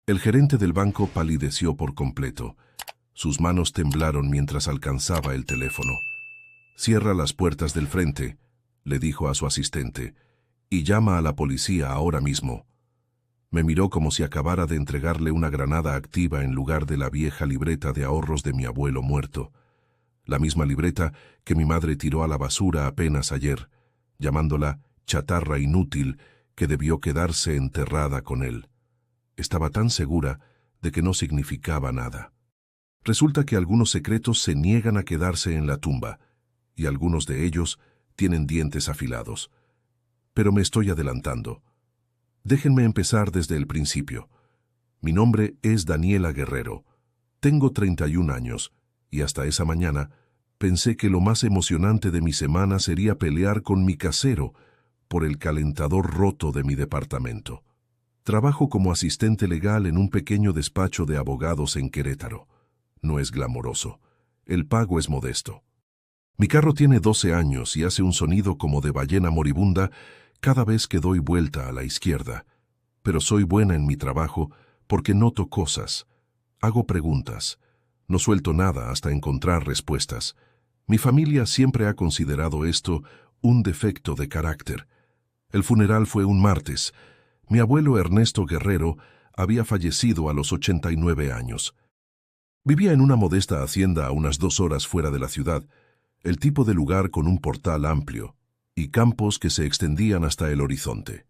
El gerente del banco palideció por completo. Sus manos temblaron mientras alcanzaba el teléfono. «Cierra las puertas del frente», le dijo a su asistente, «y llama a la policía ahora mismo». Me miró como si acabara de entregarle una granada activa en lugar de la vieja libreta de ahorros de mi abuelo muerto. La misma libreta que mi madre tiró a la basura apenas ayer, llamándola chatarra inútil que debió quedarse enterrada con él. Estaba tan segura de que no significaba nada. Resulta que algunos secretos se niegan a quedarse en la tumba, y algunos de ellos tienen dientes afilados. Pero me estoy adelantando. Déjenme empezar desde el principio. Mi nombre es Daniela Guerrero. Tengo 31 años, y hasta esa mañana pensé que lo más emocionante de mi semana sería pelear con mi casero por el calentador roto de mi departamento. Trabajo como asistente legal en un pequeño despacho de abogados en Querétaro. No es glamoroso. El pago es modesto. Mi carro tiene 12 años y hace un sonido como de ballena moribunda cada vez que doy vuelta a la izquierda. Pero soy buena en mi trabajo porque noto cosas. Hago preguntas. No suelto nada hasta encontrar respuestas. Mi familia siempre ha considerado esto un defecto de carácter. El funeral fue un martes. Mi abuelo Ernesto Guerrero había fallecido a los 89 años. Vivía en una modesta hacienda a unas 2 horas fuera de la ciudad, el tipo de lugar con un portal amplio y campos que se extendían hasta el horizonte.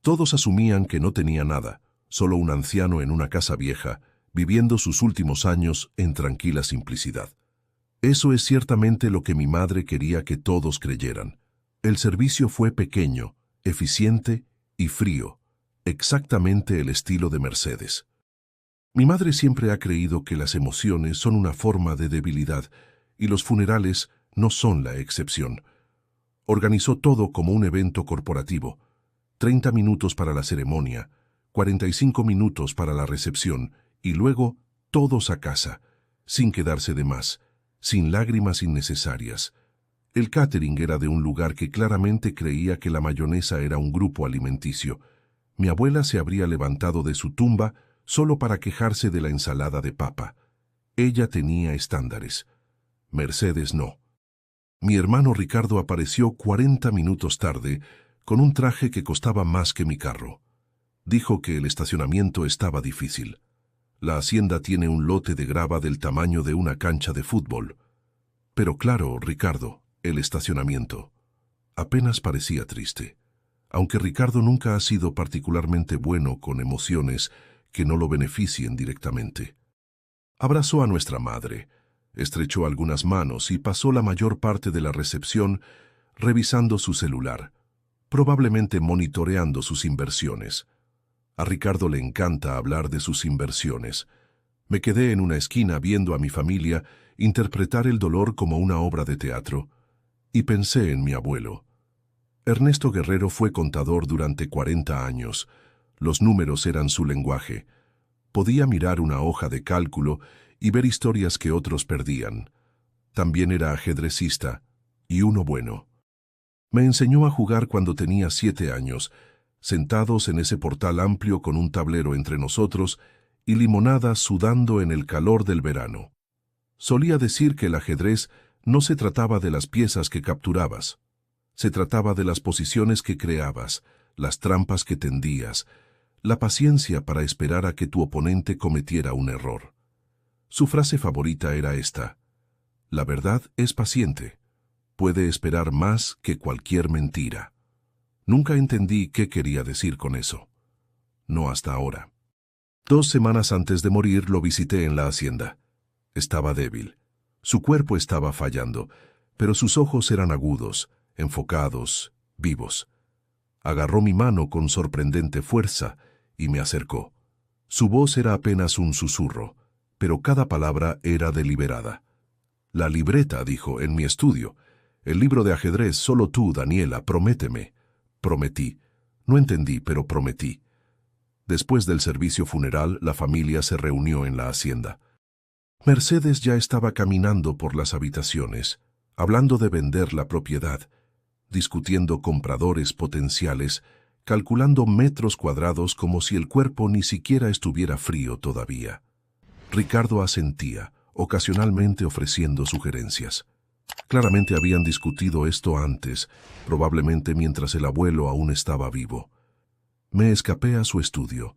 Todos asumían que no tenía nada, solo un anciano en una casa vieja, viviendo sus últimos años en tranquila simplicidad. Eso es ciertamente lo que mi madre quería que todos creyeran. El servicio fue pequeño, eficiente y frío, exactamente el estilo de Mercedes. Mi madre siempre ha creído que las emociones son una forma de debilidad y los funerales no son la excepción. Organizó todo como un evento corporativo. 30 minutos para la ceremonia, 45 minutos para la recepción y luego todos a casa, sin quedarse de más, sin lágrimas innecesarias. El catering era de un lugar que claramente creía que la mayonesa era un grupo alimenticio. Mi abuela se habría levantado de su tumba solo para quejarse de la ensalada de papa. Ella tenía estándares. Mercedes no. Mi hermano Ricardo apareció 40 minutos tarde con un traje que costaba más que mi carro. Dijo que el estacionamiento estaba difícil. La hacienda tiene un lote de grava del tamaño de una cancha de fútbol. Pero claro, Ricardo, el estacionamiento. Apenas parecía triste. Aunque Ricardo nunca ha sido particularmente bueno con emociones que no lo beneficien directamente. Abrazó a nuestra madre, estrechó algunas manos y pasó la mayor parte de la recepción revisando su celular, probablemente monitoreando sus inversiones. A Ricardo le encanta hablar de sus inversiones. Me quedé en una esquina viendo a mi familia interpretar el dolor como una obra de teatro y pensé en mi abuelo. Ernesto Guerrero fue contador durante 40 años. Los números eran su lenguaje. Podía mirar una hoja de cálculo y ver historias que otros perdían. También era ajedrecista, y uno bueno. Me enseñó a jugar cuando tenía 7 años, sentados en ese portal amplio con un tablero entre nosotros y limonada sudando en el calor del verano. Solía decir que el ajedrez no se trataba de las piezas que capturabas. Se trataba de las posiciones que creabas, las trampas que tendías, la paciencia para esperar a que tu oponente cometiera un error. Su frase favorita era esta: la verdad es paciente. Puede esperar más que cualquier mentira. Nunca entendí qué quería decir con eso. No hasta ahora. 2 semanas antes de morir lo visité en la hacienda. Estaba débil. Su cuerpo estaba fallando, pero sus ojos eran agudos, enfocados, vivos. Agarró mi mano con sorprendente fuerza y me acercó. Su voz era apenas un susurro, pero cada palabra era deliberada. La libreta, dijo, en mi estudio. El libro de ajedrez, solo tú, Daniela, prométeme. Prometí. No entendí, pero prometí. Después del servicio funeral, la familia se reunió en la hacienda. Mercedes ya estaba caminando por las habitaciones, hablando de vender la propiedad, discutiendo compradores potenciales, calculando metros cuadrados como si el cuerpo ni siquiera estuviera frío todavía. Ricardo asentía, ocasionalmente ofreciendo sugerencias. Claramente habían discutido esto antes, probablemente mientras el abuelo aún estaba vivo. Me escapé a su estudio.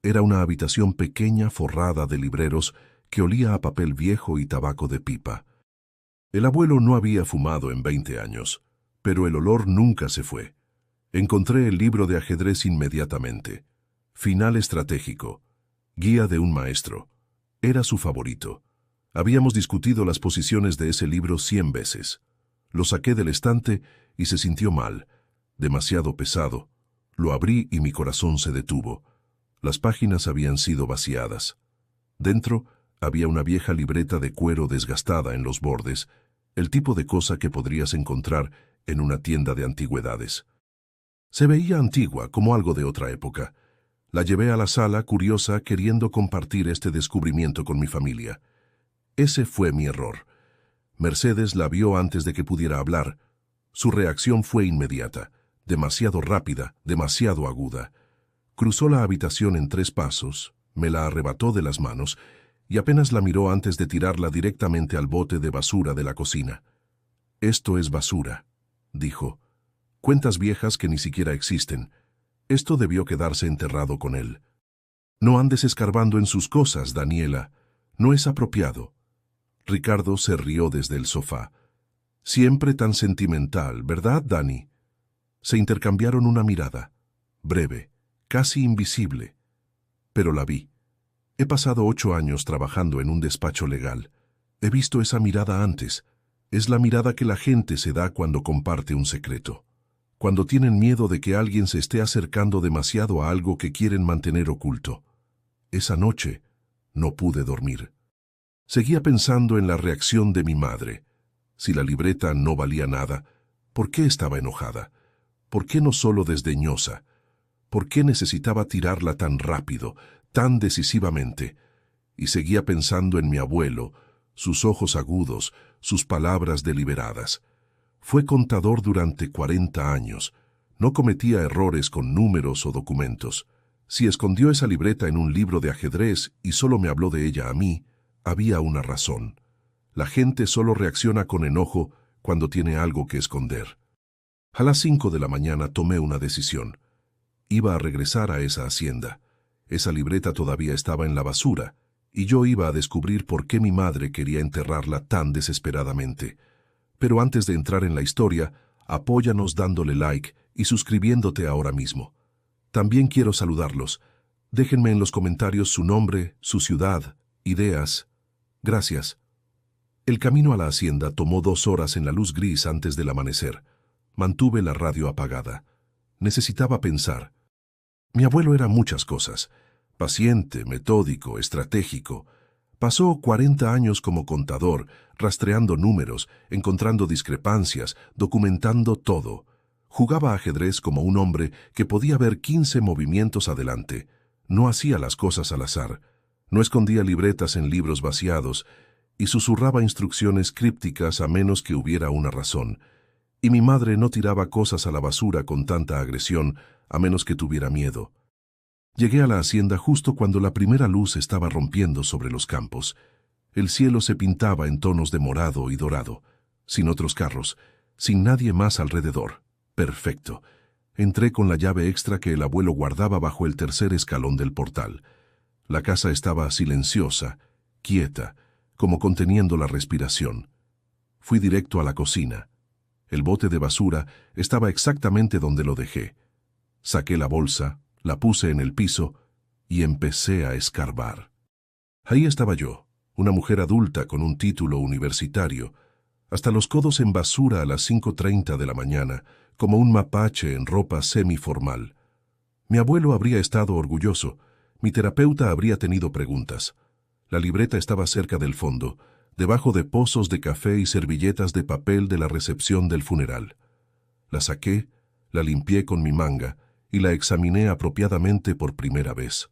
Era una habitación pequeña forrada de libreros que olía a papel viejo y tabaco de pipa. El abuelo no había fumado en 20 años, pero el olor nunca se fue. Encontré el libro de ajedrez inmediatamente. Final estratégico. Guía de un maestro. Era su favorito. Habíamos discutido las posiciones de ese libro 100 veces. Lo saqué del estante y se sintió mal, demasiado pesado. Lo abrí y mi corazón se detuvo. Las páginas habían sido vaciadas. Dentro había una vieja libreta de cuero desgastada en los bordes, el tipo de cosa que podrías encontrar en una tienda de antigüedades. Se veía antigua, como algo de otra época. La llevé a la sala, curiosa, queriendo compartir este descubrimiento con mi familia. Ese fue mi error. Mercedes la vio antes de que pudiera hablar. Su reacción fue inmediata, demasiado rápida, demasiado aguda. Cruzó la habitación en 3 pasos, me la arrebató de las manos y apenas la miró antes de tirarla directamente al bote de basura de la cocina. «Esto es basura», dijo. «Cuentas viejas que ni siquiera existen. Esto debió quedarse enterrado con él». «No andes escarbando en sus cosas, Daniela. No es apropiado». Ricardo se rió desde el sofá. «Siempre tan sentimental, ¿verdad, Dani?» Se intercambiaron una mirada, breve, casi invisible, pero la vi. He pasado 8 años trabajando en un despacho legal. He visto esa mirada antes. Es la mirada que la gente se da cuando comparte un secreto. Cuando tienen miedo de que alguien se esté acercando demasiado a algo que quieren mantener oculto. Esa noche no pude dormir. Seguía pensando en la reacción de mi madre. Si la libreta no valía nada, ¿por qué estaba enojada? ¿Por qué no solo desdeñosa? ¿Por qué necesitaba tirarla tan rápido, tan decisivamente? Y seguía pensando en mi abuelo, sus ojos agudos, sus palabras deliberadas. Fue contador durante 40 años. No cometía errores con números o documentos. Si escondió esa libreta en un libro de ajedrez y solo me habló de ella a mí, había una razón. La gente solo reacciona con enojo cuando tiene algo que esconder. A las 5 de la mañana tomé una decisión. Iba a regresar a esa hacienda. Esa libreta todavía estaba en la basura, y yo iba a descubrir por qué mi madre quería enterrarla tan desesperadamente. Pero antes de entrar en la historia, apóyanos dándole like y suscribiéndote ahora mismo. También quiero saludarlos. Déjenme en los comentarios su nombre, su ciudad, ideas. Gracias. El camino a la hacienda tomó 2 horas en la luz gris antes del amanecer. Mantuve la radio apagada. Necesitaba pensar. Mi abuelo era muchas cosas. Paciente, metódico, estratégico. Pasó 40 años como contador, rastreando números, encontrando discrepancias, documentando todo. Jugaba ajedrez como un hombre que podía ver 15 movimientos adelante. No hacía las cosas al azar. No escondía libretas en libros vaciados y susurraba instrucciones crípticas a menos que hubiera una razón. Y mi madre no tiraba cosas a la basura con tanta agresión a menos que tuviera miedo. Llegué a la hacienda justo cuando la primera luz estaba rompiendo sobre los campos. El cielo se pintaba en tonos de morado y dorado, sin otros carros, sin nadie más alrededor. Perfecto. Entré con la llave extra que el abuelo guardaba bajo el 3er escalón del portal. La casa estaba silenciosa, quieta, como conteniendo la respiración. Fui directo a la cocina. El bote de basura estaba exactamente donde lo dejé. Saqué la bolsa, la puse en el piso y empecé a escarbar. Ahí estaba yo, una mujer adulta con un título universitario, hasta los codos en basura a las 5:30 de la mañana, como un mapache en ropa semiformal. Mi abuelo habría estado orgulloso, mi terapeuta habría tenido preguntas. La libreta estaba cerca del fondo, debajo de pozos de café y servilletas de papel de la recepción del funeral. La saqué, la limpié con mi manga y la examiné apropiadamente por primera vez.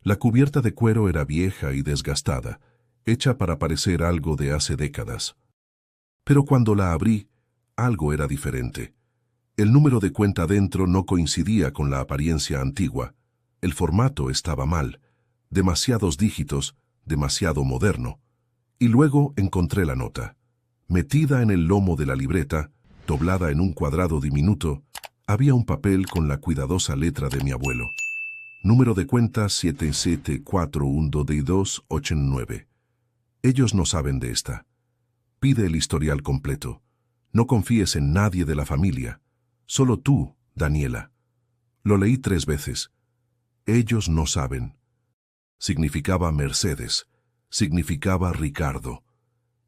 La cubierta de cuero era vieja y desgastada, hecha para parecer algo de hace décadas. Pero cuando la abrí, algo era diferente. El número de cuenta dentro no coincidía con la apariencia antigua. El formato estaba mal, demasiados dígitos, demasiado moderno. Y luego encontré la nota. Metida en el lomo de la libreta, doblada en un cuadrado diminuto, había un papel con la cuidadosa letra de mi abuelo. Número de cuenta 77412289. Ellos no saben de esta. Pide el historial completo. No confíes en nadie de la familia. Solo tú, Daniela. Lo leí 3 veces. Ellos no saben. Significaba Mercedes. Significaba Ricardo.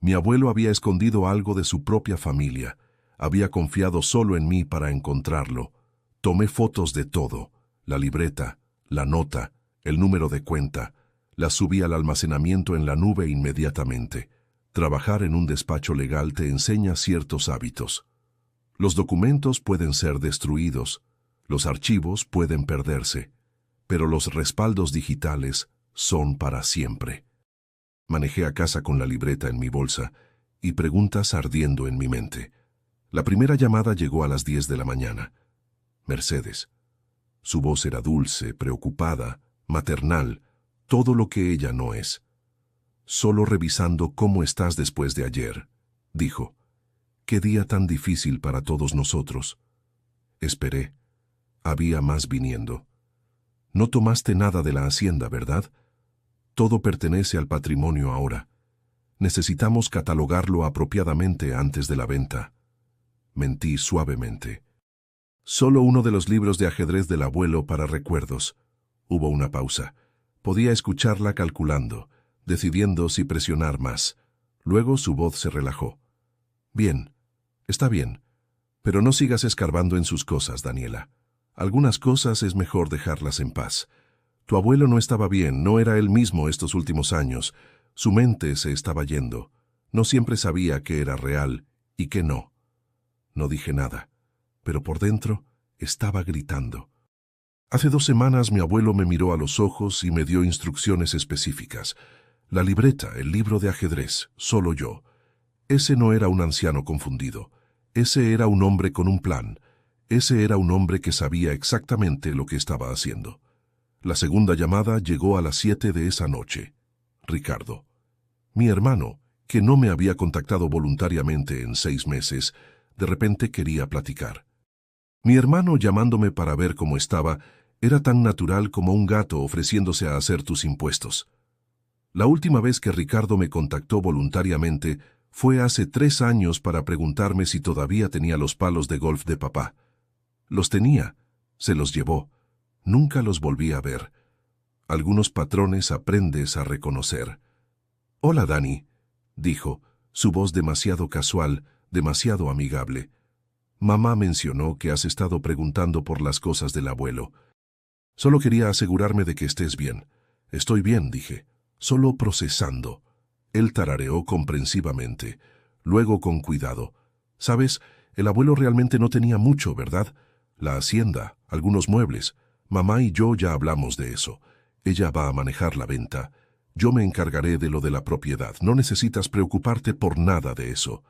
Mi abuelo había escondido algo de su propia familia. Había confiado solo en mí para encontrarlo. Tomé fotos de todo. La libreta, la nota, el número de cuenta. Las subí al almacenamiento en la nube inmediatamente. Trabajar en un despacho legal te enseña ciertos hábitos. Los documentos pueden ser destruidos, los archivos pueden perderse, pero los respaldos digitales son para siempre. Manejé a casa con la libreta en mi bolsa y preguntas ardiendo en mi mente. La primera llamada llegó a las 10 de la mañana. Mercedes. Su voz era dulce, preocupada, maternal, todo lo que ella no es. Solo revisando cómo estás después de ayer, dijo. Qué día tan difícil para todos nosotros. Esperé. Había más viniendo. No tomaste nada de la hacienda, ¿verdad? Todo pertenece al patrimonio ahora. Necesitamos catalogarlo apropiadamente antes de la venta. Mentí suavemente. Solo uno de los libros de ajedrez del abuelo para recuerdos. Hubo una pausa. Podía escucharla calculando, decidiendo si presionar más. Luego su voz se relajó. Bien, está bien, pero no sigas escarbando en sus cosas, Daniela. Algunas cosas es mejor dejarlas en paz. Tu abuelo no estaba bien, no era él mismo estos últimos años. Su mente se estaba yendo. No siempre sabía qué era real y qué no. No dije nada, pero por dentro estaba gritando. Hace 2 semanas mi abuelo me miró a los ojos y me dio instrucciones específicas. La libreta, el libro de ajedrez, solo yo. Ese no era un anciano confundido. Ese era un hombre con un plan. Ese era un hombre que sabía exactamente lo que estaba haciendo. La segunda llamada llegó a las 7 de esa noche. Ricardo. Mi hermano, que no me había contactado voluntariamente en 6 meses, de repente quería platicar. Mi hermano llamándome para ver cómo estaba era tan natural como un gato ofreciéndose a hacer tus impuestos. La última vez que Ricardo me contactó voluntariamente fue hace 3 años para preguntarme si todavía tenía los palos de golf de papá. Los tenía, se los llevó. Nunca los volví a ver. Algunos patrones aprendes a reconocer. «Hola, Dani», dijo, su voz demasiado casual, demasiado amigable. «Mamá mencionó que has estado preguntando por las cosas del abuelo. Solo quería asegurarme de que estés bien». «Estoy bien», dije. «Solo procesando». Él tarareó comprensivamente. Luego con cuidado. «Sabes, el abuelo realmente no tenía mucho, ¿verdad? La hacienda, algunos muebles. Mamá y yo ya hablamos de eso. Ella va a manejar la venta. Yo me encargaré de lo de la propiedad. No necesitas preocuparte por nada de eso».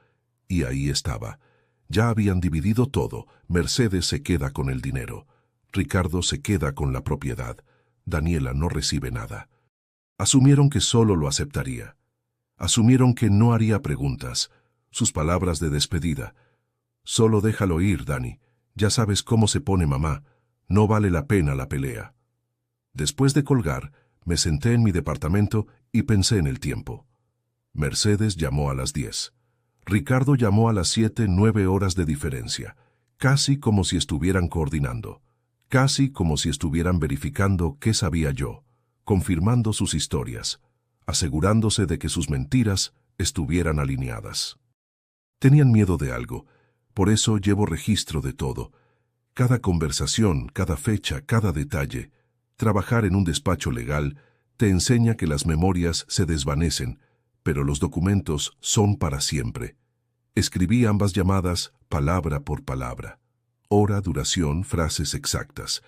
Y ahí estaba. Ya habían dividido todo. Mercedes se queda con el dinero. Ricardo se queda con la propiedad. Daniela no recibe nada. Asumieron que solo lo aceptaría. Asumieron que no haría preguntas. Sus palabras de despedida. «Solo déjalo ir, Dani. Ya sabes cómo se pone mamá. No vale la pena la pelea». Después de colgar, me senté en mi departamento y pensé en el tiempo. Mercedes llamó a las 10. Ricardo llamó a las 7, 9 horas de diferencia. Casi como si estuvieran coordinando. Casi como si estuvieran verificando qué sabía yo. Confirmando sus historias. Asegurándose de que sus mentiras estuvieran alineadas. Tenían miedo de algo. Por eso llevo registro de todo. Cada conversación, cada fecha, cada detalle. Trabajar en un despacho legal te enseña que las memorias se desvanecen, pero los documentos son para siempre. Escribí ambas llamadas palabra por palabra. Hora, duración, frases exactas.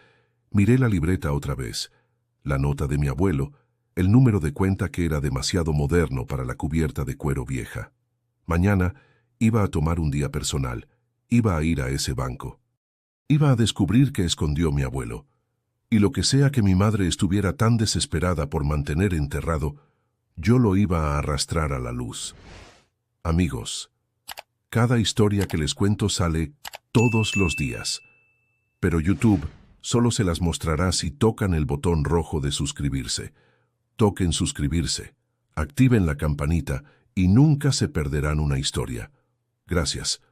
Miré la libreta otra vez. La nota de mi abuelo, el número de cuenta que era demasiado moderno para la cubierta de cuero vieja. Mañana iba a tomar un día personal. Iba a ir a ese banco. Iba a descubrir que escondió mi abuelo, y lo que sea que mi madre estuviera tan desesperada por mantener enterrado, yo lo iba a arrastrar a la luz. Amigos, cada historia que les cuento sale todos los días, pero YouTube solo se las mostrará si tocan el botón rojo de suscribirse. Toquen suscribirse, activen la campanita y nunca se perderán una historia. Gracias.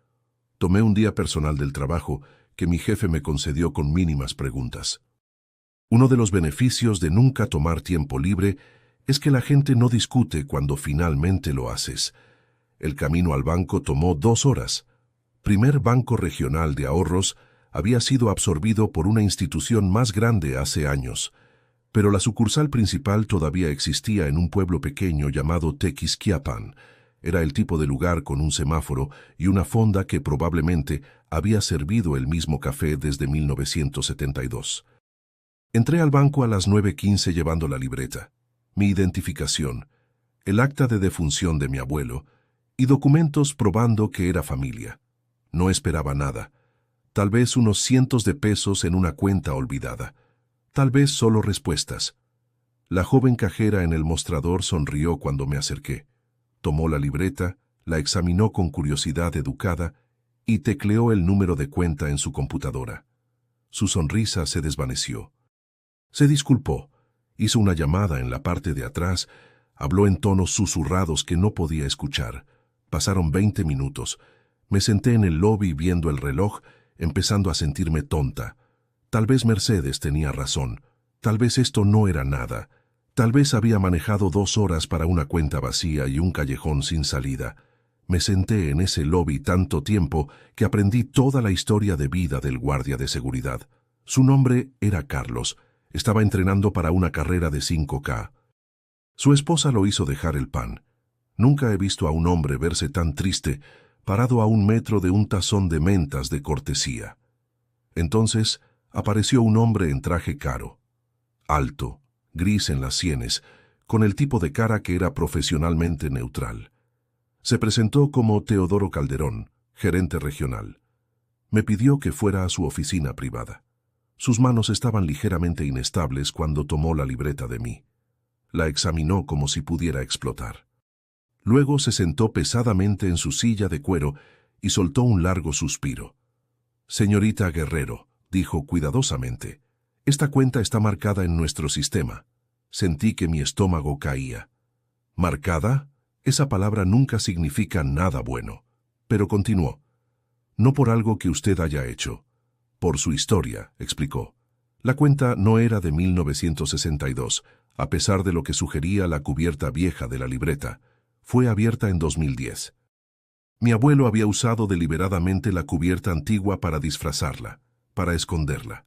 Tomé un día personal del trabajo que mi jefe me concedió con mínimas preguntas. Uno de los beneficios de nunca tomar tiempo libre es que la gente no discute cuando finalmente lo haces. El camino al banco tomó 2 horas. Primer Banco Regional de Ahorros había sido absorbido por una institución más grande hace años, pero la sucursal principal todavía existía en un pueblo pequeño llamado Tequisquiapan. Era el tipo de lugar con un semáforo y una fonda que probablemente había servido el mismo café desde 1972. Entré al banco a las 9:15 llevando la libreta, mi identificación, el acta de defunción de mi abuelo y documentos probando que era familia. No esperaba nada. Tal vez unos cientos de pesos en una cuenta olvidada. Tal vez solo respuestas. La joven cajera en el mostrador sonrió cuando me acerqué. Tomó la libreta, la examinó con curiosidad educada y tecleó el número de cuenta en su computadora. Su sonrisa se desvaneció. Se disculpó, hizo una llamada en la parte de atrás, habló en tonos susurrados que no podía escuchar. Pasaron 20 minutos. Me senté en el lobby viendo el reloj, empezando a sentirme tonta. Tal vez Mercedes tenía razón. Tal vez esto no era nada. Tal vez había manejado 2 horas para una cuenta vacía y un callejón sin salida. Me senté en ese lobby tanto tiempo que aprendí toda la historia de vida del guardia de seguridad. Su nombre era Carlos. Estaba entrenando para una carrera de 5K. Su esposa lo hizo dejar el pan. Nunca he visto a un hombre verse tan triste, parado a 1 metro de un tazón de mentas de cortesía. Entonces apareció un hombre en traje caro, alto, gris en las sienes, con el tipo de cara que era profesionalmente neutral. Se presentó como Teodoro Calderón, gerente regional. Me pidió que fuera a su oficina privada. Sus manos estaban ligeramente inestables cuando tomó la libreta de mí. La examinó como si pudiera explotar. Luego se sentó pesadamente en su silla de cuero y soltó un largo suspiro. «Señorita Guerrero», dijo cuidadosamente, «esta cuenta está marcada en nuestro sistema». Sentí que mi estómago caía. «¿Marcada?» Esa palabra nunca significa nada bueno. Pero continuó. «No por algo que usted haya hecho. Por su historia», explicó. La cuenta no era de 1962, a pesar de lo que sugería la cubierta vieja de la libreta. Fue abierta en 2010. Mi abuelo había usado deliberadamente la cubierta antigua para disfrazarla, para esconderla.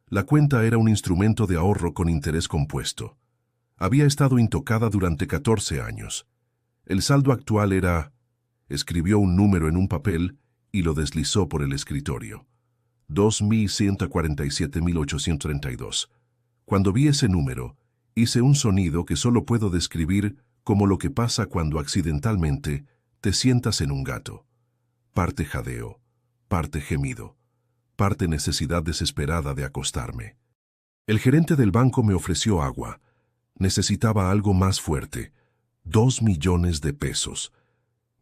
La cuenta era un instrumento de ahorro con interés compuesto. Había estado intocada durante 14 años. El saldo actual era... Escribió un número en un papel y lo deslizó por el escritorio. 2.147.832. Cuando vi ese número, hice un sonido que solo puedo describir como lo que pasa cuando accidentalmente te sientas en un gato. Parte jadeo, parte gemido, parte necesidad desesperada de acostarme. El gerente del banco me ofreció agua. Necesitaba algo más fuerte. 2 millones de pesos.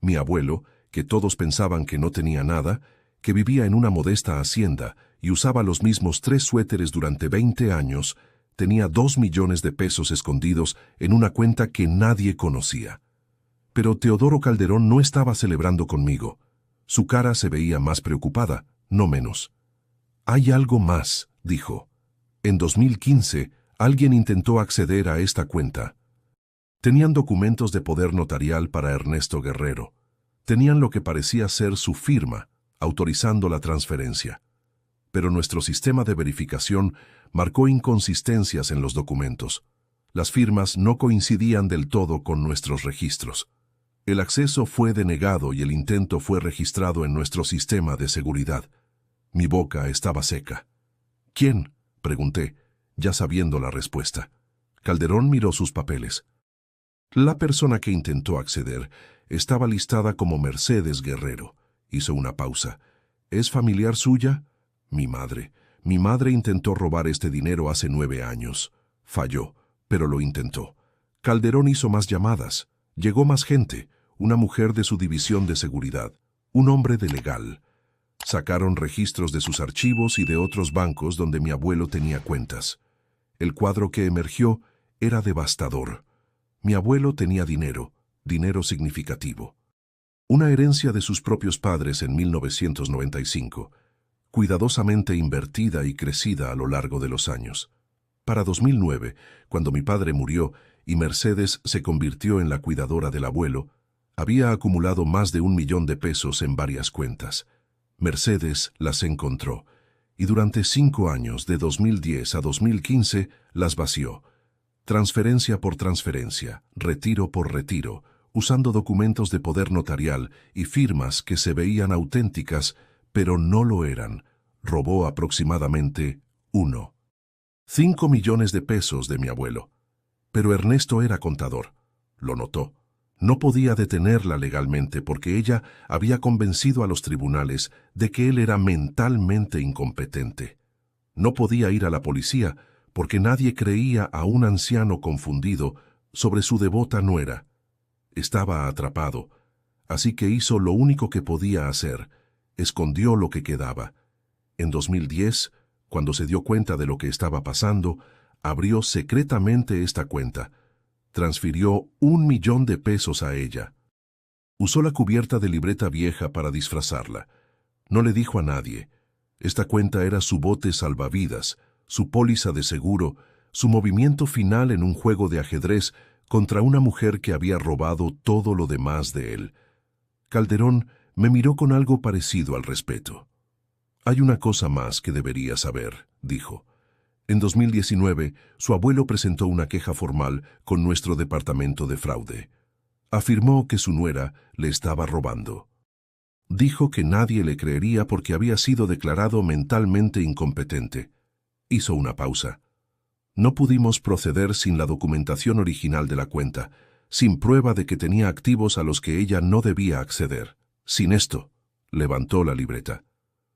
Mi abuelo, que todos pensaban que no tenía nada, que vivía en una modesta hacienda y usaba los mismos 3 suéteres durante 20 años, tenía 2 millones de pesos escondidos en una cuenta que nadie conocía. Pero Teodoro Calderón no estaba celebrando conmigo. Su cara se veía más preocupada, no menos. «Hay algo más», dijo. «En 2015, alguien intentó acceder a esta cuenta. Tenían documentos de poder notarial para Ernesto Guerrero. Tenían lo que parecía ser su firma, autorizando la transferencia. Pero nuestro sistema de verificación marcó inconsistencias en los documentos. Las firmas no coincidían del todo con nuestros registros. El acceso fue denegado y el intento fue registrado en nuestro sistema de seguridad. Mi boca estaba seca. «¿Quién?», pregunté, ya sabiendo la respuesta. Calderón miró sus papeles. La persona que intentó acceder estaba listada como Mercedes Guerrero. Hizo una pausa. «¿Es familiar suya?». Mi madre intentó robar este dinero hace 9 años. Falló, pero lo intentó. Calderón hizo más llamadas. Llegó más gente, una mujer de su división de seguridad, un hombre de legal. Sacaron registros de sus archivos y de otros bancos donde mi abuelo tenía cuentas. El cuadro que emergió era devastador. Mi abuelo tenía dinero significativo. Una herencia de sus propios padres en 1995, cuidadosamente invertida y crecida a lo largo de los años. Para 2009, cuando mi padre murió y Mercedes se convirtió en la cuidadora del abuelo, había acumulado más de 1 millón de pesos en varias cuentas. Mercedes las encontró, y durante 5 años, de 2010 a 2015, las vació. Transferencia por transferencia, retiro por retiro, usando documentos de poder notarial y firmas que se veían auténticas, pero no lo eran. Robó aproximadamente 5 millones de pesos de mi abuelo. Pero Ernesto era contador. Lo notó. No podía detenerla legalmente porque ella había convencido a los tribunales de que él era mentalmente incompetente. No podía ir a la policía porque nadie creía a un anciano confundido sobre su devota nuera. Estaba atrapado, así que hizo lo único que podía hacer: escondió lo que quedaba. En 2010, cuando se dio cuenta de lo que estaba pasando, abrió secretamente esta cuenta. Transfirió 1 millón de pesos a ella. Usó la cubierta de libreta vieja para disfrazarla. No le dijo a nadie. Esta cuenta era su bote salvavidas, su póliza de seguro, su movimiento final en un juego de ajedrez contra una mujer que había robado todo lo demás de él. Calderón me miró con algo parecido al respeto. «Hay una cosa más que debería saber», dijo. En 2019, su abuelo presentó una queja formal con nuestro departamento de fraude. Afirmó que su nuera le estaba robando. Dijo que nadie le creería porque había sido declarado mentalmente incompetente. Hizo una pausa. No pudimos proceder sin la documentación original de la cuenta, sin prueba de que tenía activos a los que ella no debía acceder. Sin esto, levantó la libreta.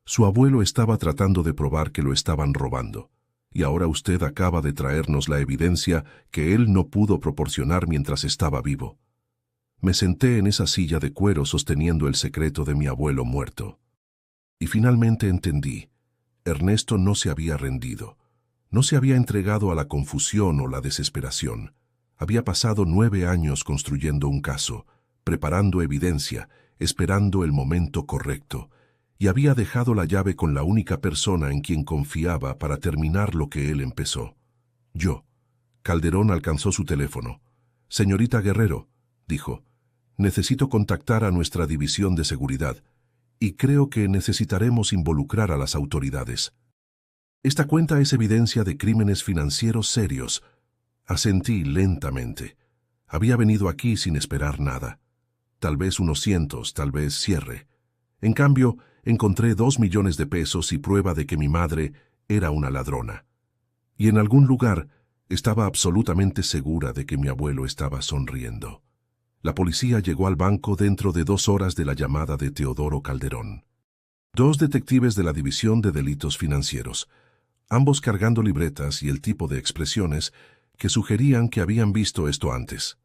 Su abuelo estaba tratando de probar que lo estaban robando. Y ahora usted acaba de traernos la evidencia que él no pudo proporcionar mientras estaba vivo. Me senté en esa silla de cuero sosteniendo el secreto de mi abuelo muerto. Y finalmente entendí. Ernesto no se había rendido. No se había entregado a la confusión o la desesperación. Había pasado 9 años construyendo un caso, preparando evidencia, esperando el momento correcto, y había dejado la llave con la única persona en quien confiaba para terminar lo que él empezó. Yo. Calderón alcanzó su teléfono. «Señorita Guerrero», dijo, «necesito contactar a nuestra división de seguridad, y creo que necesitaremos involucrar a las autoridades. Esta cuenta es evidencia de crímenes financieros serios». Asentí lentamente. Había venido aquí sin esperar nada. Tal vez unos cientos, tal vez cierre. En cambio, encontré 2 millones de pesos y prueba de que mi madre era una ladrona. Y en algún lugar estaba absolutamente segura de que mi abuelo estaba sonriendo. La policía llegó al banco dentro de 2 horas de la llamada de Teodoro Calderón. 2 detectives de la División de Delitos Financieros, ambos cargando libretas y el tipo de expresiones que sugerían que habían visto esto antes.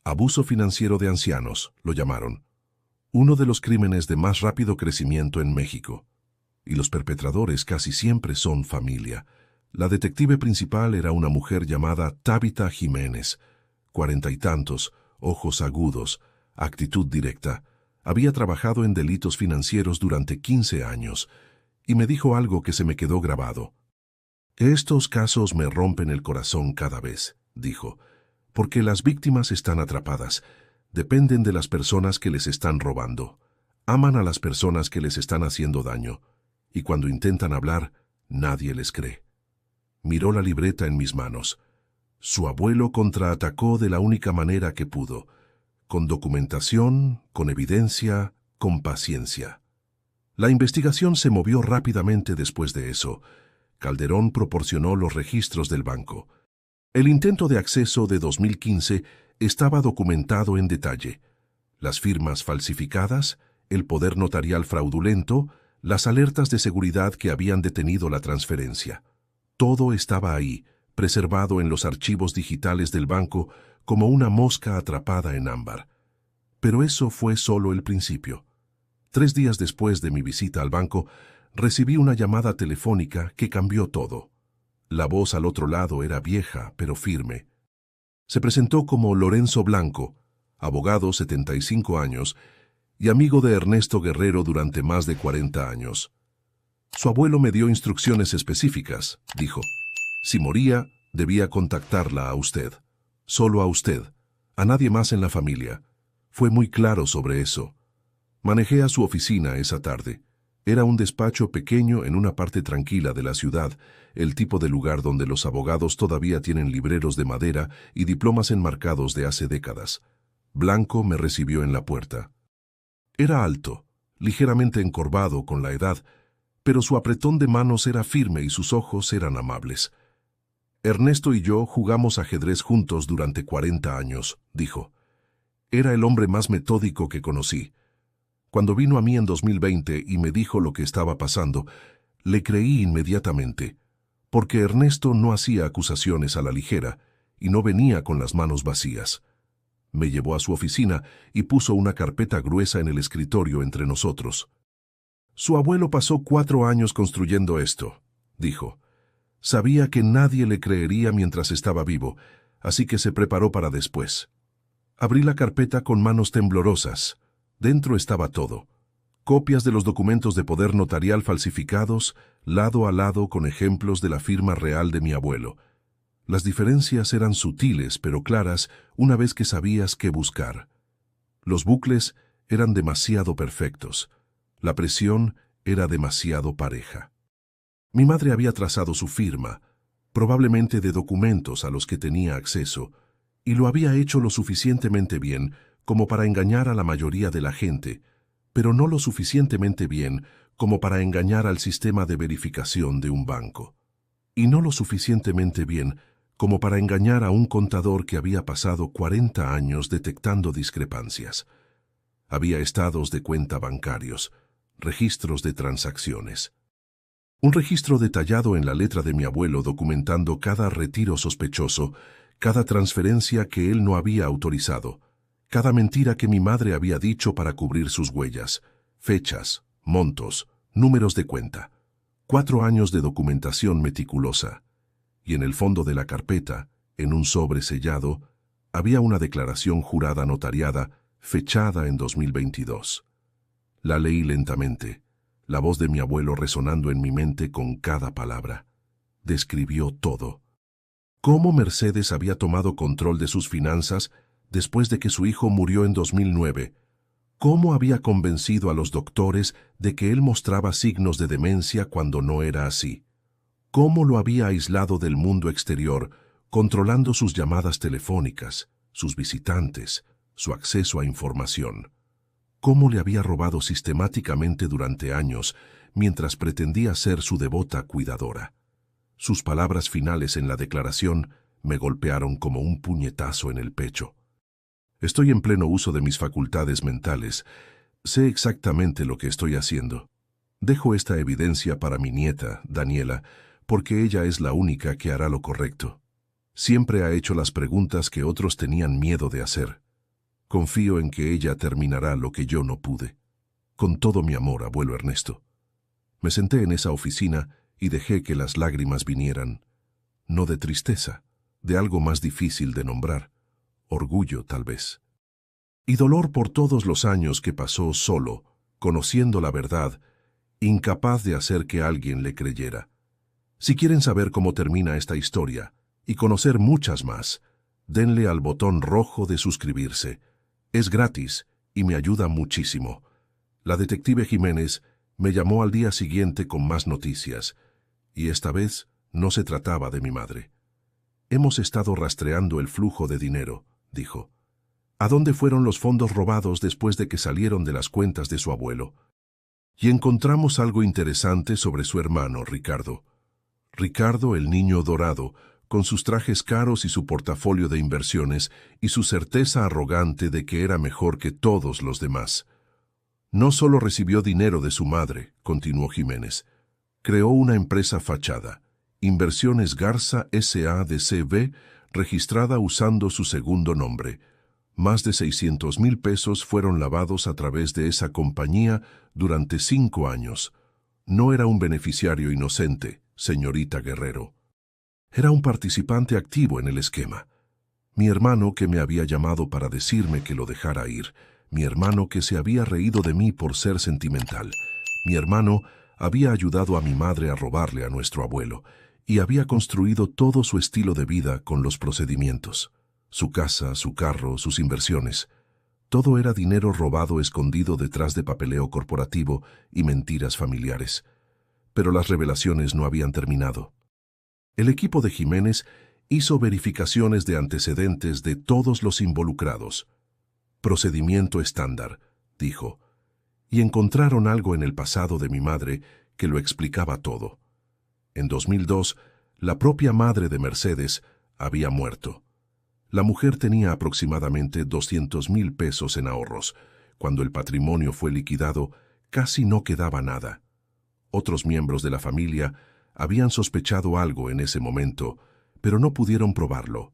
Abuso financiero de ancianos, lo llamaron. Uno de los crímenes de más rápido crecimiento en México. Y los perpetradores casi siempre son familia. La detective principal era una mujer llamada Tabitha Jiménez, 40 y tantos, ojos agudos, actitud directa. Había trabajado en delitos financieros durante 15 años, y me dijo algo que se me quedó grabado. «Estos casos me rompen el corazón cada vez», dijo, «porque las víctimas están atrapadas. Dependen de las personas que les están robando. Aman a las personas que les están haciendo daño. Y cuando intentan hablar, nadie les cree». Miró la libreta en mis manos. Su abuelo contraatacó de la única manera que pudo. Con documentación, con evidencia, con paciencia. La investigación se movió rápidamente después de eso. Calderón proporcionó los registros del banco. El intento de acceso de 2015 estaba documentado en detalle. Las firmas falsificadas, el poder notarial fraudulento, las alertas de seguridad que habían detenido la transferencia. Todo estaba ahí, preservado en los archivos digitales del banco como una mosca atrapada en ámbar. Pero eso fue solo el principio. 3 días después de mi visita al banco, recibí una llamada telefónica que cambió todo. La voz al otro lado era vieja, pero firme. Se presentó como Lorenzo Blanco, abogado, 75 años, y amigo de Ernesto Guerrero durante más de 40 años. Su abuelo me dio instrucciones específicas, dijo. Si moría, debía contactarla a usted. Solo a usted. A nadie más en la familia. Fue muy claro sobre eso. Manejé a su oficina esa tarde. Era un despacho pequeño en una parte tranquila de la ciudad, el tipo de lugar donde los abogados todavía tienen libreros de madera y diplomas enmarcados de hace décadas. Blanco me recibió en la puerta. Era alto, ligeramente encorvado con la edad, pero su apretón de manos era firme y sus ojos eran amables. Ernesto y yo jugamos ajedrez juntos durante 40 años, dijo. Era el hombre más metódico que conocí. Cuando vino a mí en 2020 y me dijo lo que estaba pasando, le creí inmediatamente, porque Ernesto no hacía acusaciones a la ligera y no venía con las manos vacías. Me llevó a su oficina y puso una carpeta gruesa en el escritorio entre nosotros. Su abuelo pasó 4 años construyendo esto, dijo. Sabía que nadie le creería mientras estaba vivo, así que se preparó para después. Abrí la carpeta con manos temblorosas. Dentro estaba todo. Copias de los documentos de poder notarial falsificados, lado a lado con ejemplos de la firma real de mi abuelo. Las diferencias eran sutiles pero claras una vez que sabías qué buscar. Los bucles eran demasiado perfectos. La presión era demasiado pareja. Mi madre había trazado su firma, probablemente de documentos a los que tenía acceso, y lo había hecho lo suficientemente bien como para engañar a la mayoría de la gente, pero no lo suficientemente bien como para engañar al sistema de verificación de un banco. Y no lo suficientemente bien como para engañar a un contador que había pasado 40 años detectando discrepancias. Había estados de cuenta bancarios, registros de transacciones. Un registro detallado en la letra de mi abuelo documentando cada retiro sospechoso, cada transferencia que él no había autorizado, cada mentira que mi madre había dicho para cubrir sus huellas, fechas, montos, números de cuenta. 4 años de documentación meticulosa. Y en el fondo de la carpeta, en un sobre sellado, había una declaración jurada notariada, fechada en 2022. La leí lentamente, la voz de mi abuelo resonando en mi mente con cada palabra. Describió todo. Cómo Mercedes había tomado control de sus finanzas después de que su hijo murió en 2009, cómo había convencido a los doctores de que él mostraba signos de demencia cuando no era así, cómo lo había aislado del mundo exterior, controlando sus llamadas telefónicas, sus visitantes, su acceso a información, cómo le había robado sistemáticamente durante años mientras pretendía ser su devota cuidadora. Sus palabras finales en la declaración me golpearon como un puñetazo en el pecho. Estoy en pleno uso de mis facultades mentales. Sé exactamente lo que estoy haciendo. Dejo esta evidencia para mi nieta, Daniela, porque ella es la única que hará lo correcto. Siempre ha hecho las preguntas que otros tenían miedo de hacer. Confío en que ella terminará lo que yo no pude. Con todo mi amor, abuelo Ernesto. Me senté en esa oficina y dejé que las lágrimas vinieran. No de tristeza, de algo más difícil de nombrar. Orgullo, tal vez. Y dolor por todos los años que pasó solo, conociendo la verdad, incapaz de hacer que alguien le creyera. Si quieren saber cómo termina esta historia y conocer muchas más, denle al botón rojo de suscribirse. Es gratis y me ayuda muchísimo. La detective Jiménez me llamó al día siguiente con más noticias, y esta vez no se trataba de mi madre. Hemos estado rastreando el flujo de dinero, dijo. ¿A dónde fueron los fondos robados después de que salieron de las cuentas de su abuelo? Y encontramos algo interesante sobre su hermano, Ricardo. Ricardo, el niño dorado, con sus trajes caros y su portafolio de inversiones y su certeza arrogante de que era mejor que todos los demás. No solo recibió dinero de su madre, continuó Jiménez, creó una empresa fachada, Inversiones Garza S.A.D.C.V., registrada usando su segundo nombre. Más de 600,000 pesos fueron lavados a través de esa compañía durante 5 años. No era un beneficiario inocente, señorita Guerrero. Era un participante activo en el esquema. Mi hermano que me había llamado para decirme que lo dejara ir. Mi hermano que se había reído de mí por ser sentimental. Mi hermano había ayudado a mi madre a robarle a nuestro abuelo y había construido todo su estilo de vida con los procedimientos. Su casa, su carro, sus inversiones. Todo era dinero robado escondido detrás de papeleo corporativo y mentiras familiares. Pero las revelaciones no habían terminado. El equipo de Jiménez hizo verificaciones de antecedentes de todos los involucrados. Procedimiento estándar, dijo, y encontraron algo en el pasado de mi madre que lo explicaba todo. En 2002, la propia madre de Mercedes había muerto. La mujer tenía aproximadamente 200,000 pesos en ahorros. Cuando el patrimonio fue liquidado, casi no quedaba nada. Otros miembros de la familia habían sospechado algo en ese momento, pero no pudieron probarlo.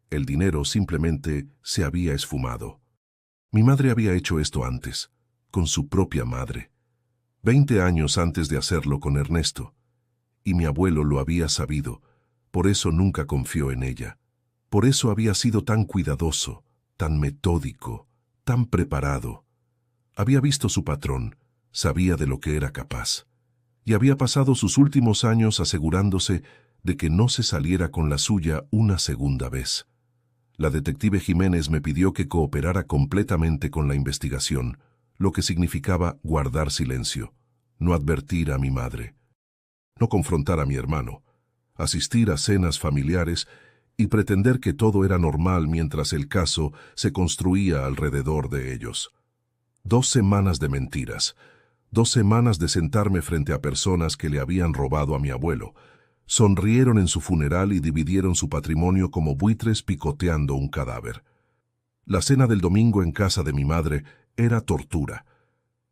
El dinero simplemente se había esfumado. Mi madre había hecho esto antes, con su propia madre, 20 años antes de hacerlo con Ernesto. Y mi abuelo lo había sabido, por eso nunca confió en ella. Por eso había sido tan cuidadoso, tan metódico, tan preparado. Había visto su patrón, sabía de lo que era capaz. Y había pasado sus últimos años asegurándose de que no se saliera con la suya una segunda vez. La detective Jiménez me pidió que cooperara completamente con la investigación, lo que significaba guardar silencio, no advertir a mi madre, no confrontar a mi hermano, asistir a cenas familiares y pretender que todo era normal mientras el caso se construía alrededor de ellos. 2 semanas de mentiras, 2 semanas de sentarme frente a personas que le habían robado a mi abuelo. Sonrieron en su funeral y dividieron su patrimonio como buitres picoteando un cadáver. La cena del domingo en casa de mi madre era tortura.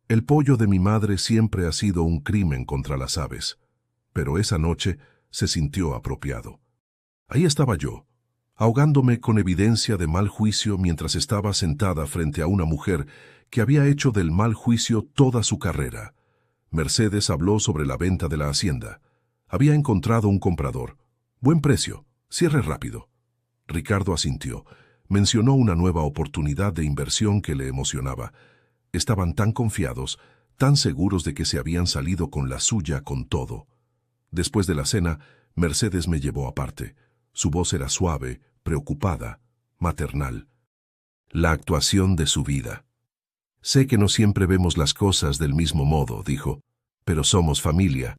El pollo de mi madre siempre ha sido un crimen contra las aves, pero esa noche se sintió apropiado. Ahí estaba yo, ahogándome con evidencia de mal juicio mientras estaba sentada frente a una mujer que había hecho del mal juicio toda su carrera. Mercedes habló sobre la venta de la hacienda. Había encontrado un comprador. Buen precio, cierre rápido. Ricardo asintió. Mencionó una nueva oportunidad de inversión que le emocionaba. Estaban tan confiados, tan seguros de que se habían salido con la suya con todo. Después de la cena, Mercedes me llevó aparte. Su voz era suave, preocupada, maternal. La actuación de su vida. Sé que no siempre vemos las cosas del mismo modo, dijo, pero somos familia.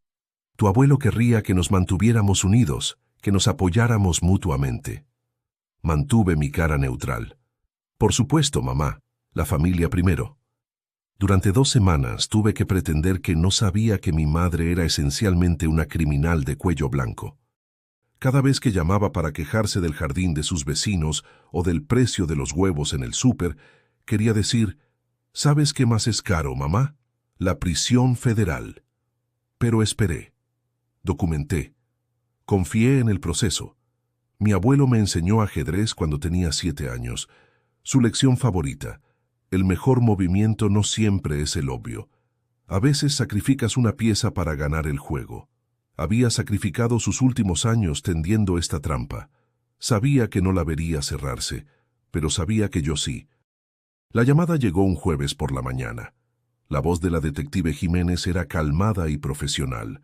Tu abuelo querría que nos mantuviéramos unidos, que nos apoyáramos mutuamente. Mantuve mi cara neutral. Por supuesto, mamá, la familia primero. Durante 2 semanas tuve que pretender que no sabía que mi madre era esencialmente una criminal de cuello blanco. Cada vez que llamaba para quejarse del jardín de sus vecinos o del precio de los huevos en el súper, quería decir, ¿sabes qué más es caro, mamá? La prisión federal. Pero esperé. Documenté. Confié en el proceso. Mi abuelo me enseñó ajedrez cuando tenía 7 años. Su lección favorita. El mejor movimiento no siempre es el obvio. A veces sacrificas una pieza para ganar el juego. Había sacrificado sus últimos años tendiendo esta trampa. Sabía que no la vería cerrarse, pero sabía que yo sí. La llamada llegó un jueves por la mañana. La voz de la detective Jiménez era calmada y profesional.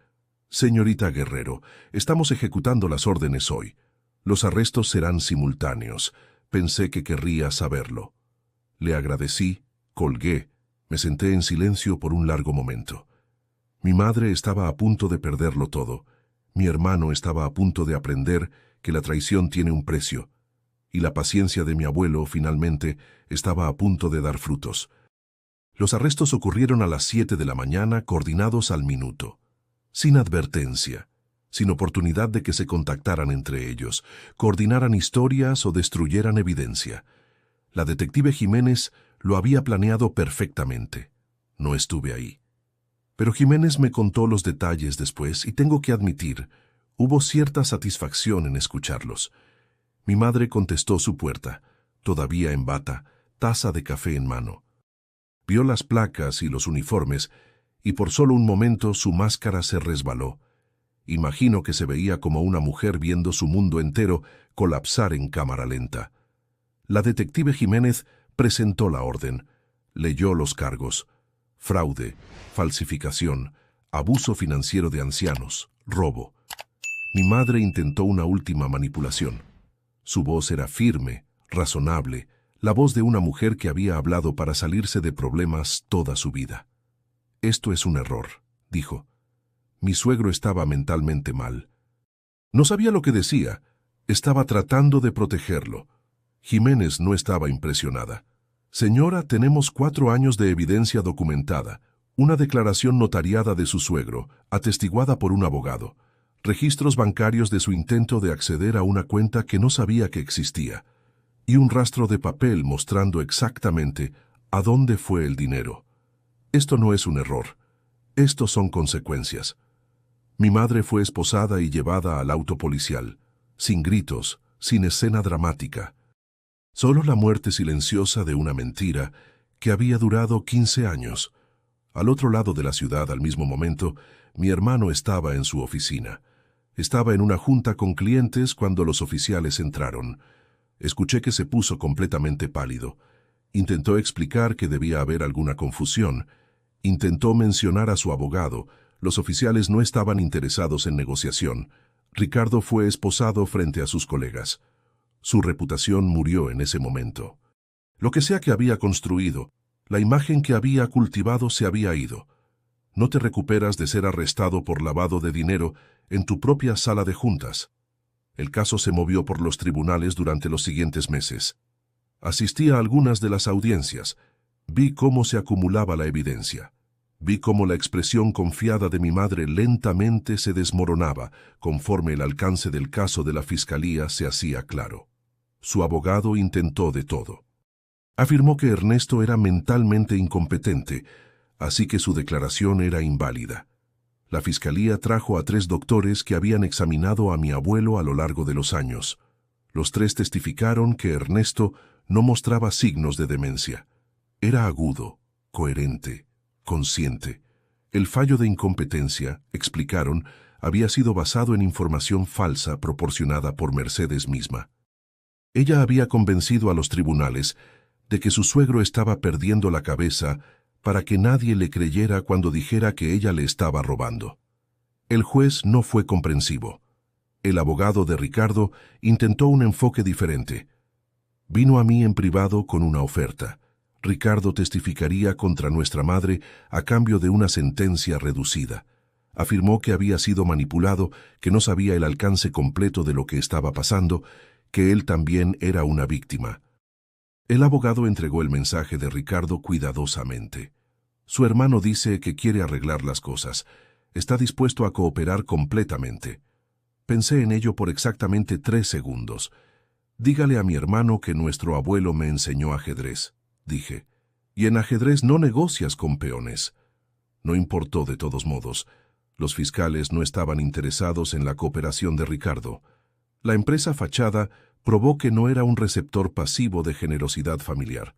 Señorita Guerrero, estamos ejecutando las órdenes hoy. Los arrestos serán simultáneos. Pensé que querría saberlo. Le agradecí, colgué, me senté en silencio por un largo momento. Mi madre estaba a punto de perderlo todo. Mi hermano estaba a punto de aprender que la traición tiene un precio. Y la paciencia de mi abuelo, finalmente, estaba a punto de dar frutos. Los arrestos ocurrieron a las 7 de la mañana, coordinados al minuto. Sin advertencia, sin oportunidad de que se contactaran entre ellos, coordinaran historias o destruyeran evidencia. La detective Jiménez lo había planeado perfectamente. No estuve ahí. Pero Jiménez me contó los detalles después y tengo que admitir, hubo cierta satisfacción en escucharlos. Mi madre contestó su puerta, todavía en bata, taza de café en mano. Vio las placas y los uniformes, y por solo un momento su máscara se resbaló. Imagino que se veía como una mujer viendo su mundo entero colapsar en cámara lenta. La detective Jiménez presentó la orden, leyó los cargos: fraude, falsificación, abuso financiero de ancianos, robo. Mi madre intentó una última manipulación. Su voz era firme, razonable, la voz de una mujer que había hablado para salirse de problemas toda su vida. «Esto es un error», dijo. Mi suegro estaba mentalmente mal. No sabía lo que decía. Estaba tratando de protegerlo. Jiménez no estaba impresionada. «Señora, tenemos 4 años de evidencia documentada, una declaración notariada de su suegro, atestiguada por un abogado, registros bancarios de su intento de acceder a una cuenta que no sabía que existía, y un rastro de papel mostrando exactamente a dónde fue el dinero. Esto no es un error. Estos son consecuencias». Mi madre fue esposada y llevada al auto policial, sin gritos, sin escena dramática. Solo la muerte silenciosa de una mentira que había durado 15 años. Al otro lado de la ciudad, al mismo momento, mi hermano estaba en su oficina. Estaba en una junta con clientes cuando los oficiales entraron. Escuché que se puso completamente pálido. Intentó explicar que debía haber alguna confusión. Intentó mencionar a su abogado. Los oficiales no estaban interesados en negociación. Ricardo fue esposado frente a sus colegas. Su reputación murió en ese momento. Lo que sea que había construido, la imagen que había cultivado se había ido. No te recuperas de ser arrestado por lavado de dinero en tu propia sala de juntas. El caso se movió por los tribunales durante los siguientes meses. Asistí a algunas de las audiencias. Vi cómo se acumulaba la evidencia. Vi cómo la expresión confiada de mi madre lentamente se desmoronaba conforme el alcance del caso de la fiscalía se hacía claro. Su abogado intentó de todo. Afirmó que Ernesto era mentalmente incompetente, así que su declaración era inválida. La fiscalía trajo a 3 doctores que habían examinado a mi abuelo a lo largo de los años. Los 3 testificaron que Ernesto no mostraba signos de demencia. Era agudo, coherente, consciente. El fallo de incompetencia, explicaron, había sido basado en información falsa proporcionada por Mercedes misma. Ella había convencido a los tribunales de que su suegro estaba perdiendo la cabeza para que nadie le creyera cuando dijera que ella le estaba robando. El juez no fue comprensivo. El abogado de Ricardo intentó un enfoque diferente. Vino a mí en privado con una oferta. Ricardo testificaría contra nuestra madre a cambio de una sentencia reducida. Afirmó que había sido manipulado, que no sabía el alcance completo de lo que estaba pasando, que él también era una víctima. El abogado entregó el mensaje de Ricardo cuidadosamente. Su hermano dice que quiere arreglar las cosas. Está dispuesto a cooperar completamente. Pensé en ello por exactamente 3 segundos. Dígale a mi hermano que nuestro abuelo me enseñó ajedrez, dije. Y en ajedrez no negocias con peones. No importó de todos modos. Los fiscales no estaban interesados en la cooperación de Ricardo. La empresa fachada probó que no era un receptor pasivo de generosidad familiar.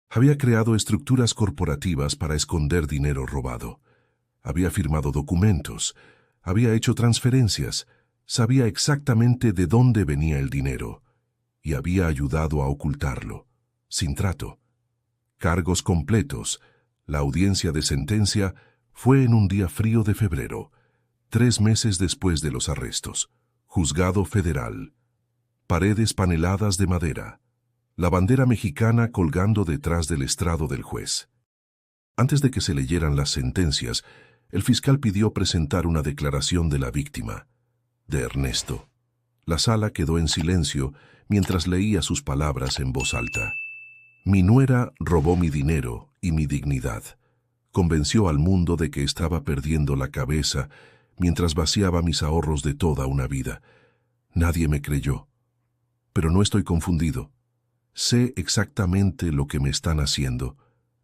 Había creado estructuras corporativas para esconder dinero robado. Había firmado documentos, había hecho transferencias, sabía exactamente de dónde venía el dinero y había ayudado a ocultarlo, sin trato. Cargos completos. La audiencia de sentencia fue en un día frío de febrero, 3 meses después de los arrestos. Juzgado federal. Paredes paneladas de madera. La bandera mexicana colgando detrás del estrado del juez. Antes de que se leyeran las sentencias, el fiscal pidió presentar una declaración de la víctima, de Ernesto. La sala quedó en silencio mientras leía sus palabras en voz alta. Mi nuera robó mi dinero y mi dignidad. Convenció al mundo de que estaba perdiendo la cabeza mientras vaciaba mis ahorros de toda una vida. Nadie me creyó. Pero no estoy confundido. Sé exactamente lo que me están haciendo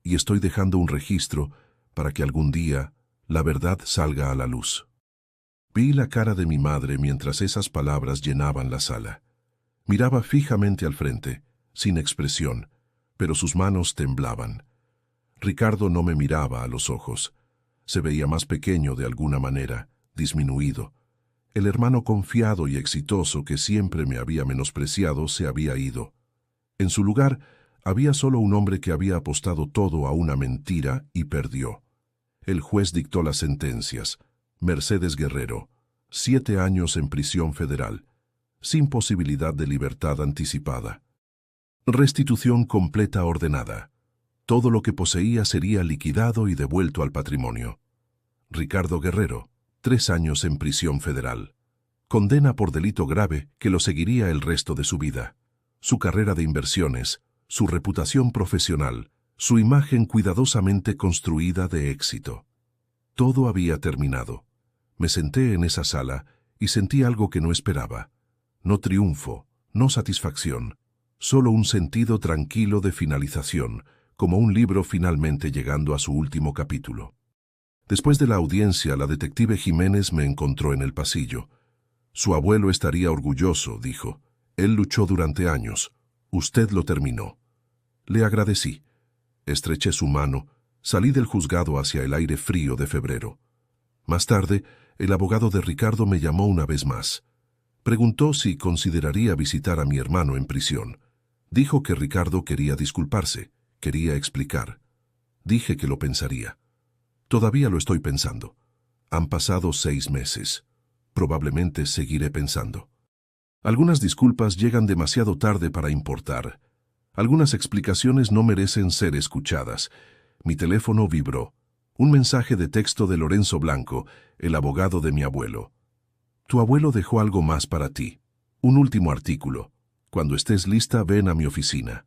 y estoy dejando un registro para que algún día la verdad salga a la luz. Vi la cara de mi madre mientras esas palabras llenaban la sala. Miraba fijamente al frente, sin expresión, pero sus manos temblaban. Ricardo no me miraba a los ojos. Se veía más pequeño de alguna manera, disminuido. El hermano confiado y exitoso que siempre me había menospreciado se había ido. En su lugar, había solo un hombre que había apostado todo a una mentira y perdió. El juez dictó las sentencias. Mercedes Guerrero, 7 años en prisión federal, sin posibilidad de libertad anticipada. Restitución completa ordenada. Todo lo que poseía sería liquidado y devuelto al patrimonio. Ricardo Guerrero, 3 años en prisión federal. Condena por delito grave que lo seguiría el resto de su vida. Su carrera de inversiones, su reputación profesional, su imagen cuidadosamente construida de éxito. Todo había terminado. Me senté en esa sala y sentí algo que no esperaba. No triunfo, no satisfacción, solo un sentido tranquilo de finalización, como un libro finalmente llegando a su último capítulo. Después de la audiencia, la detective Jiménez me encontró en el pasillo. Su abuelo estaría orgulloso, dijo. Él luchó durante años. Usted lo terminó. Le agradecí. Estreché su mano. Salí del juzgado hacia el aire frío de febrero. Más tarde, el abogado de Ricardo me llamó una vez más. Preguntó si consideraría visitar a mi hermano en prisión. Dijo que Ricardo quería disculparse, quería explicar. Dije que lo pensaría. Todavía lo estoy pensando. Han pasado 6 meses. Probablemente seguiré pensando. Algunas disculpas llegan demasiado tarde para importar. Algunas explicaciones no merecen ser escuchadas. Mi teléfono vibró. Un mensaje de texto de Lorenzo Blanco, el abogado de mi abuelo. Tu abuelo dejó algo más para ti. Un último artículo. Cuando estés lista, ven a mi oficina.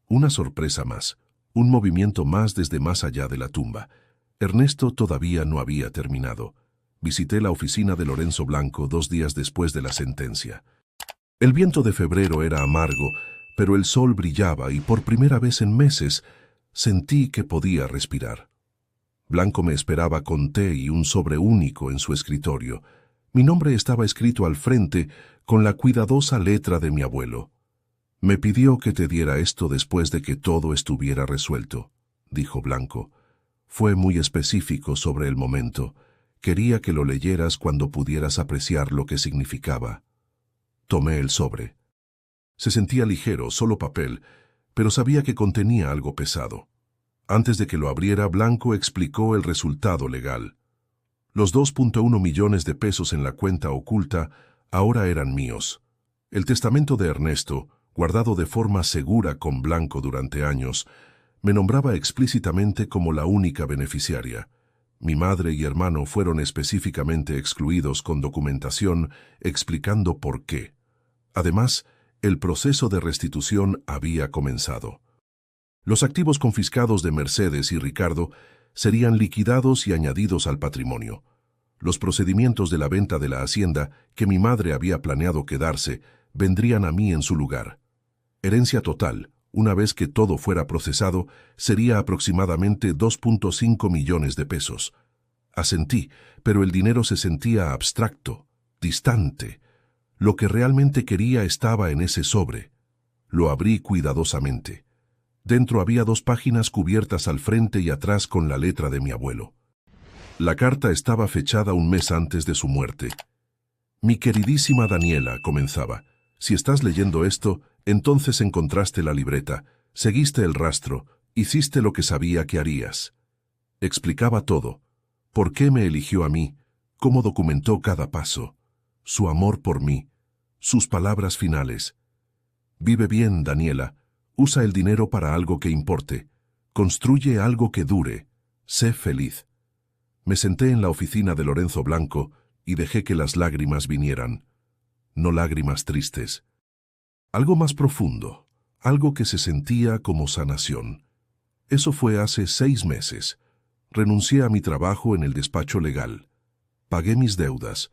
Una sorpresa más. Un movimiento más desde más allá de la tumba. Ernesto todavía no había terminado. Visité la oficina de Lorenzo Blanco 2 días después de la sentencia. El viento de febrero era amargo, pero el sol brillaba y por primera vez en meses sentí que podía respirar. Blanco me esperaba con té y un sobre único en su escritorio. Mi nombre estaba escrito al frente con la cuidadosa letra de mi abuelo. Me pidió que te diera esto después de que todo estuviera resuelto, dijo Blanco. Fue muy específico sobre el momento. Quería que lo leyeras cuando pudieras apreciar lo que significaba. Tomé el sobre. Se sentía ligero, solo papel, pero sabía que contenía algo pesado. Antes de que lo abriera, Blanco explicó el resultado legal. Los 2.1 millones de pesos en la cuenta oculta ahora eran míos. El testamento de Ernesto, guardado de forma segura con Blanco durante años, me nombraba explícitamente como la única beneficiaria. Mi madre y hermano fueron específicamente excluidos con documentación explicando por qué. Además, el proceso de restitución había comenzado. Los activos confiscados de Mercedes y Ricardo serían liquidados y añadidos al patrimonio. Los procedimientos de la venta de la hacienda que mi madre había planeado quedarse vendrían a mí en su lugar. Herencia total, una vez que todo fuera procesado, sería aproximadamente 2.5 millones de pesos. Asentí, pero el dinero se sentía abstracto, distante. Lo que realmente quería estaba en ese sobre. Lo abrí cuidadosamente. Dentro había 2 páginas cubiertas al frente y atrás con la letra de mi abuelo. La carta estaba fechada un mes antes de su muerte. Mi queridísima Daniela, comenzaba, si estás leyendo esto, entonces encontraste la libreta, seguiste el rastro, hiciste lo que sabía que harías. Explicaba todo. ¿Por qué me eligió a mí? ¿Cómo documentó cada paso? Su amor por mí. Sus palabras finales. Vive bien, Daniela. Usa el dinero para algo que importe. Construye algo que dure. Sé feliz. Me senté en la oficina de Lorenzo Blanco y dejé que las lágrimas vinieran. No lágrimas tristes. Algo más profundo. Algo que se sentía como sanación. Eso fue hace 6 meses. Renuncié a mi trabajo en el despacho legal. Pagué mis deudas.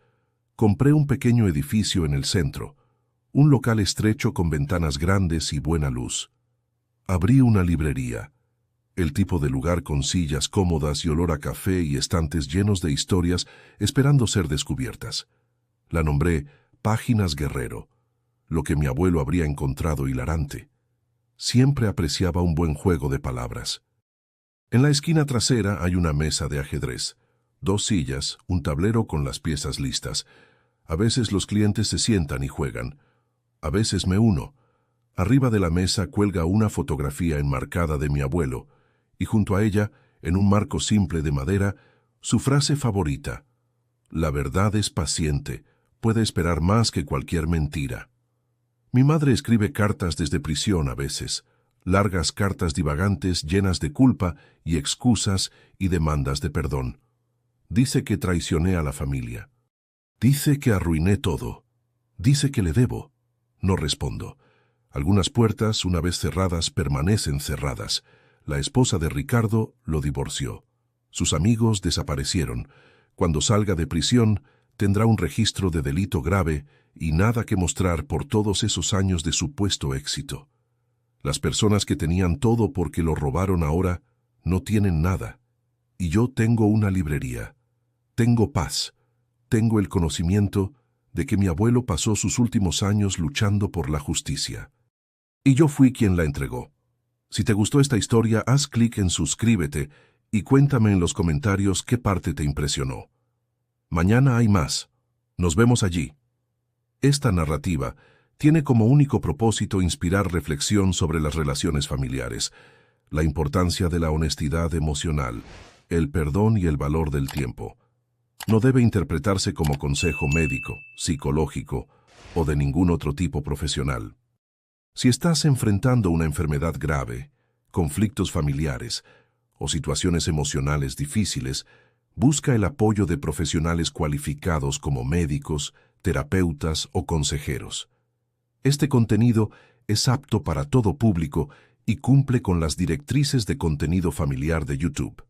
Compré un pequeño edificio en el centro. Un local estrecho con ventanas grandes y buena luz. Abrí una librería. el tipo de lugar con sillas cómodas y olor a café y estantes llenos de historias esperando ser descubiertas. La nombré Páginas Guerrero, lo que mi abuelo habría encontrado hilarante. Siempre apreciaba un buen juego de palabras. En la esquina trasera hay una mesa de ajedrez, 2 sillas, un tablero con las piezas listas. A veces los clientes se sientan y juegan. A veces me uno. Arriba de la mesa cuelga una fotografía enmarcada de mi abuelo, y junto a ella, en un marco simple de madera, su frase favorita: «La verdad es paciente, puede esperar más que cualquier mentira». Mi madre escribe cartas desde prisión a veces, largas cartas divagantes llenas de culpa y excusas y demandas de perdón. Dice que traicioné a la familia. Dice que arruiné todo. Dice que le debo. No respondo. Algunas puertas, una vez cerradas, permanecen cerradas. La esposa de Ricardo lo divorció. Sus amigos desaparecieron. Cuando salga de prisión, tendrá un registro de delito grave y nada que mostrar por todos esos años de supuesto éxito. Las personas que tenían todo porque lo robaron ahora no tienen nada. Y yo tengo una librería. Tengo paz. Tengo el conocimiento de que mi abuelo pasó sus últimos años luchando por la justicia. Y yo fui quien la entregó. Si te gustó esta historia, haz clic en suscríbete y cuéntame en los comentarios qué parte te impresionó. Mañana hay más. Nos vemos allí. Esta narrativa tiene como único propósito inspirar reflexión sobre las relaciones familiares, la importancia de la honestidad emocional, el perdón y el valor del tiempo. No debe interpretarse como consejo médico, psicológico o de ningún otro tipo profesional. Si estás enfrentando una enfermedad grave, conflictos familiares o situaciones emocionales difíciles, busca el apoyo de profesionales cualificados como médicos, terapeutas o consejeros. Este contenido es apto para todo público y cumple con las directrices de contenido familiar de YouTube.